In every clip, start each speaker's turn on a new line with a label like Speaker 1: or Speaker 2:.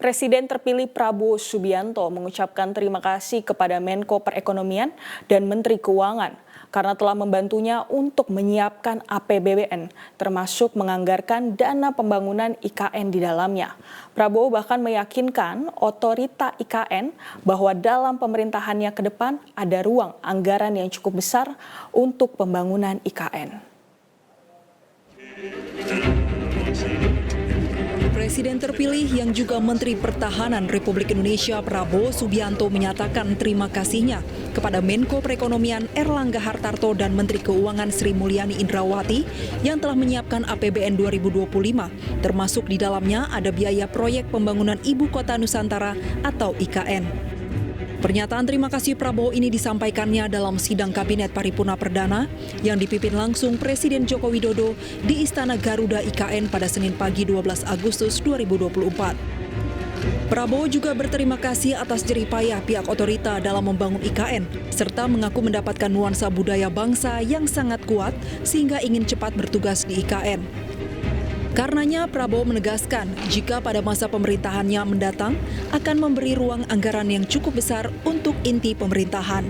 Speaker 1: Presiden terpilih Prabowo Subianto mengucapkan terima kasih kepada Menko Perekonomian dan Menteri Keuangan karena telah membantunya untuk menyiapkan APBN, termasuk menganggarkan dana pembangunan IKN di dalamnya. Prabowo bahkan meyakinkan otorita IKN bahwa dalam pemerintahannya ke depan ada ruang anggaran yang cukup besar untuk pembangunan IKN.
Speaker 2: Presiden terpilih yang juga Menteri Pertahanan Republik Indonesia Prabowo Subianto menyatakan terima kasihnya kepada Menko Perekonomian Erlangga Hartarto dan Menteri Keuangan Sri Mulyani Indrawati yang telah menyiapkan APBN 2025, termasuk di dalamnya ada biaya proyek pembangunan Ibu Kota Nusantara atau IKN. Pernyataan terima kasih Prabowo ini disampaikannya dalam sidang Kabinet Paripurna Perdana yang dipimpin langsung Presiden Joko Widodo di Istana Garuda IKN pada Senin pagi 12 Agustus 2024. Prabowo juga berterima kasih atas jerih payah pihak otorita dalam membangun IKN, serta mengaku mendapatkan nuansa budaya bangsa yang sangat kuat sehingga ingin cepat bertugas di IKN. Karenanya Prabowo menegaskan jika pada masa pemerintahannya mendatang akan memberi ruang anggaran yang cukup besar untuk inti pemerintahan.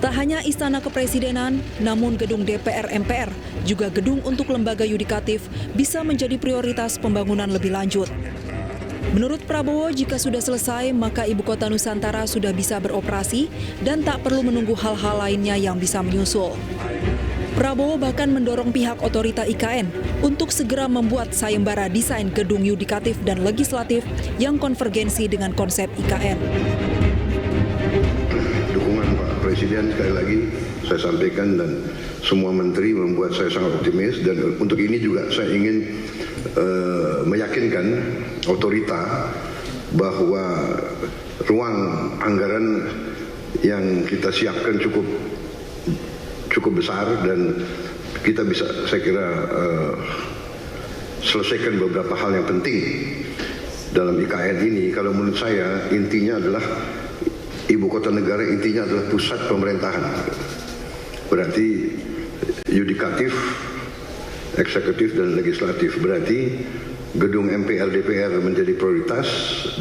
Speaker 2: Tak hanya Istana Kepresidenan, namun gedung DPR MPR, juga gedung untuk lembaga yudikatif bisa menjadi prioritas pembangunan lebih lanjut. Menurut Prabowo, jika sudah selesai, maka Ibu Kota Nusantara sudah bisa beroperasi dan tak perlu menunggu hal-hal lainnya yang bisa menyusul. Prabowo bahkan mendorong pihak otorita IKN untuk segera membuat sayembara desain gedung yudikatif dan legislatif yang konvergensi dengan konsep IKN.
Speaker 3: Dukungan Pak Presiden sekali lagi saya sampaikan dan semua menteri membuat saya sangat optimis, dan untuk ini juga saya ingin meyakinkan otorita bahwa ruang anggaran yang kita siapkan cukup besar dan kita bisa, saya kira, selesaikan beberapa hal yang penting dalam IKN ini. Kalau menurut saya intinya adalah ibu kota negara, intinya adalah pusat pemerintahan. Berarti yudikatif, eksekutif dan legislatif. Berarti gedung MPR DPR menjadi prioritas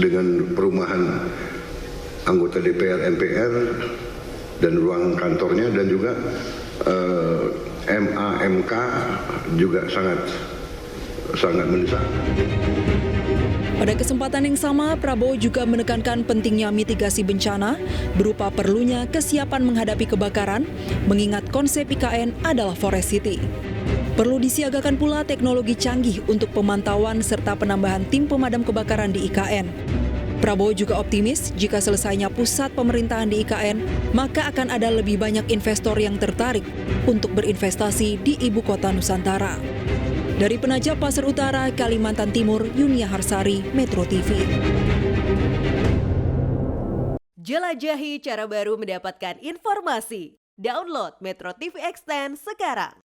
Speaker 3: dengan perumahan anggota DPR MPR dan ruang kantornya, dan juga MA-MK juga sangat mendesak.
Speaker 2: Pada kesempatan yang sama, Prabowo juga menekankan pentingnya mitigasi bencana berupa perlunya kesiapan menghadapi kebakaran, mengingat konsep IKN adalah Forest City. Perlu disiagakan pula teknologi canggih untuk pemantauan serta penambahan tim pemadam kebakaran di IKN. Prabowo juga optimis jika selesainya pusat pemerintahan di IKN, maka akan ada lebih banyak investor yang tertarik untuk berinvestasi di Ibu Kota Nusantara. Dari Penajam Pasar Utara, Kalimantan Timur, Yunia Harsari, Metro TV.
Speaker 4: Jelajahi cara baru mendapatkan informasi. Download Metro TV Extend sekarang.